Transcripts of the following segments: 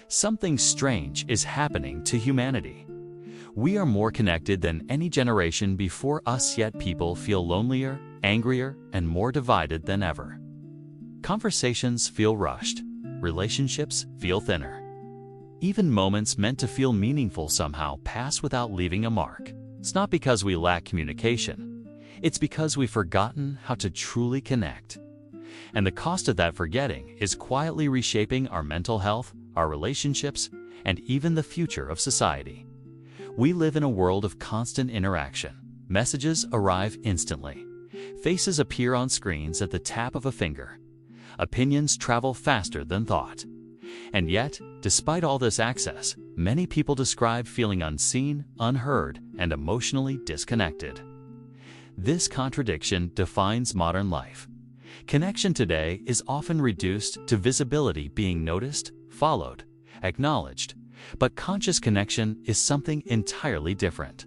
Something strange is happening to humanity. We are more connected than any generation before us, yet people feel lonelier, angrier, and more divided than ever. Conversations feel rushed. Relationships feel thinner. Even moments meant to feel meaningful somehow pass without leaving a mark. It's not because we lack communication. It's because we've forgotten how to truly connect. And the cost of that forgetting is quietly reshaping our mental health, our relationships, and even the future of society. We live in a world of constant interaction. Messages arrive instantly. Faces appear on screens at the tap of a finger. Opinions travel faster than thought. And yet, despite all this access, many people describe feeling unseen, unheard, and emotionally disconnected. This contradiction defines modern life. Connection today is often reduced to visibility, being noticed, followed, acknowledged, but conscious connection is something entirely different.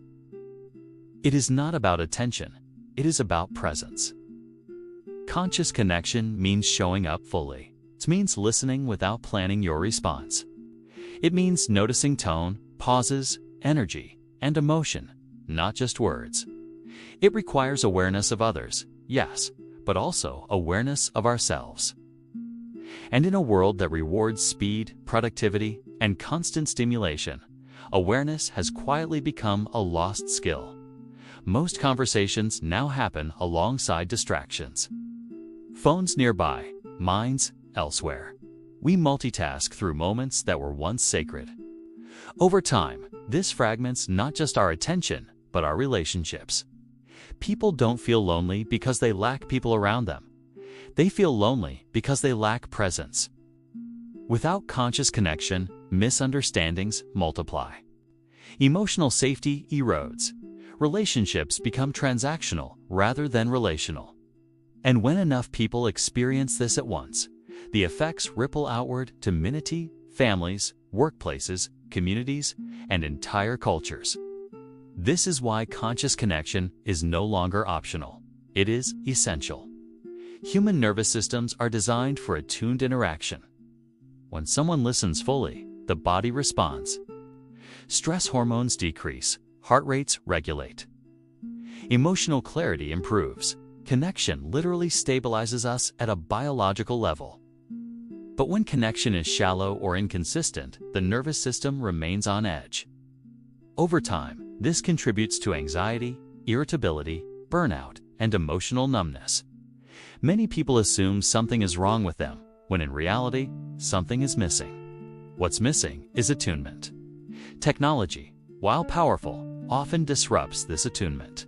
It is not about attention, it is about presence. Conscious connection means showing up fully. It means listening without planning your response. It means noticing tone, pauses, energy, and emotion, not just words. It requires awareness of others, yes, but also awareness of ourselves. And in a world that rewards speed, productivity, and constant stimulation, awareness has quietly become a lost skill. Most conversations now happen alongside distractions. Phones nearby, minds elsewhere. We multitask through moments that were once sacred. Over time, this fragments not just our attention, but our relationships. People don't feel lonely because they lack people around them. They feel lonely because they lack presence. Without conscious connection, misunderstandings multiply. Emotional safety erodes. Relationships become transactional rather than relational. And when enough people experience this at once, the effects ripple outward to community, families, workplaces, communities, and entire cultures. This is why conscious connection is no longer optional. It is essential. Human nervous systems are designed for attuned interaction. When someone listens fully, the body responds. Stress hormones decrease, heart rates regulate. Emotional clarity improves. Connection literally stabilizes us at a biological level. But when connection is shallow or inconsistent, the nervous system remains on edge. Over time, this contributes to anxiety, irritability, burnout, and emotional numbness. Many people assume something is wrong with them, when in reality, something is missing. What's missing is attunement. Technology, while powerful, often disrupts this attunement.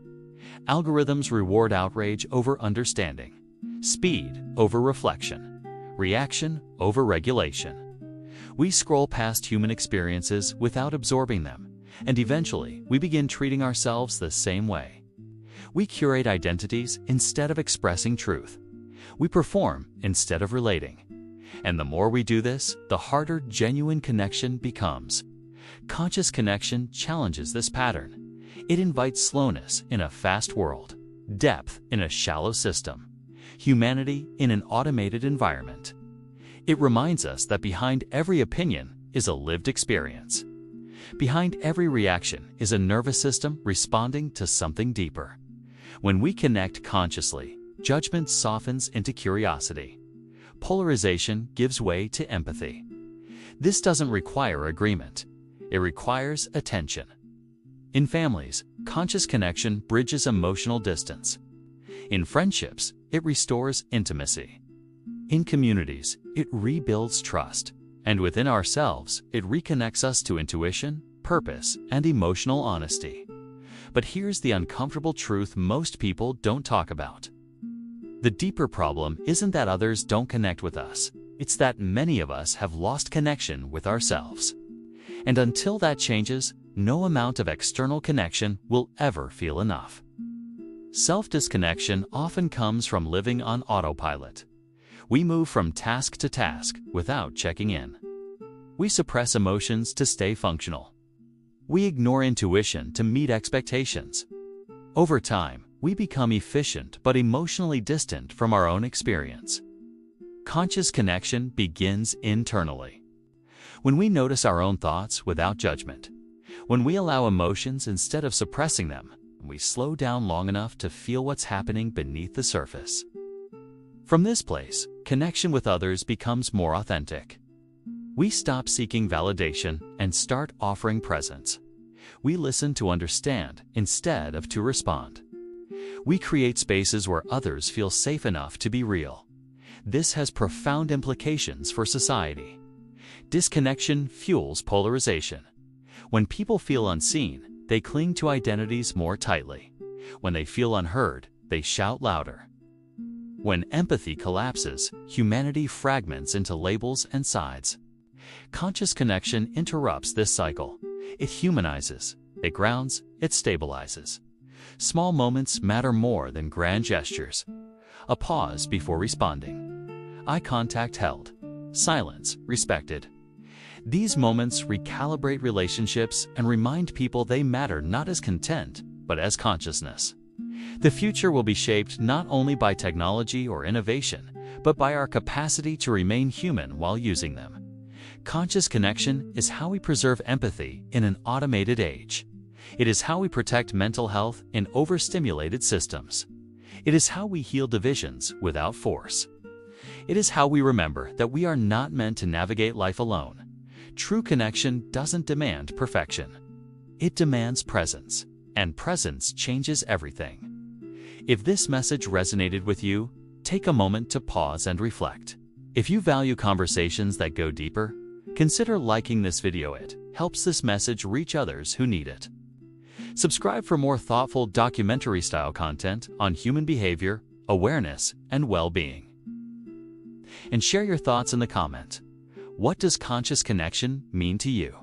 Algorithms reward outrage over understanding, speed over reflection, reaction over regulation. We scroll past human experiences without absorbing them, and eventually we begin treating ourselves the same way. We curate identities instead of expressing truth. We perform instead of relating. And the more we do this, the harder genuine connection becomes. Conscious connection challenges this pattern. It invites slowness in a fast world, depth in a shallow system, humanity in an automated environment. It reminds us that behind every opinion is a lived experience. Behind every reaction is a nervous system responding to something deeper. When we connect consciously, judgment softens into curiosity. Polarization gives way to empathy. This doesn't require agreement. It requires attention. In families, conscious connection bridges emotional distance. In friendships, it restores intimacy. In communities, it rebuilds trust. And within ourselves, it reconnects us to intuition, purpose, and emotional honesty. But here's the uncomfortable truth most people don't talk about. The deeper problem isn't that others don't connect with us. It's that many of us have lost connection with ourselves. And until that changes, no amount of external connection will ever feel enough. Self-disconnection often comes from living on autopilot. We move from task to task without checking in. We suppress emotions to stay functional. We ignore intuition to meet expectations. Over time, we become efficient but emotionally distant from our own experience. Conscious connection begins internally. When we notice our own thoughts without judgment, when we allow emotions instead of suppressing them, we slow down long enough to feel what's happening beneath the surface. From this place, connection with others becomes more authentic. We stop seeking validation and start offering presence. We listen to understand instead of to respond. We create spaces where others feel safe enough to be real. This has profound implications for society. Disconnection fuels polarization. When people feel unseen, they cling to identities more tightly. When they feel unheard, they shout louder. When empathy collapses, humanity fragments into labels and sides. Conscious connection interrupts this cycle. It humanizes, it grounds, it stabilizes. Small moments matter more than grand gestures. A pause before responding. Eye contact held. Silence respected. These moments recalibrate relationships and remind people they matter not as content, but as consciousness. The future will be shaped not only by technology or innovation, but by our capacity to remain human while using them. Conscious connection is how we preserve empathy in an automated age. It is how we protect mental health in overstimulated systems. It is how we heal divisions without force. It is how we remember that we are not meant to navigate life alone. True connection doesn't demand perfection. It demands presence, and presence changes everything. If this message resonated with you, take a moment to pause and reflect. If you value conversations that go deeper, consider liking this video. It helps this message reach others who need it. Subscribe for more thoughtful documentary-style content on human behavior, awareness, and well-being. And share your thoughts in the comment. What does conscious connection mean to you?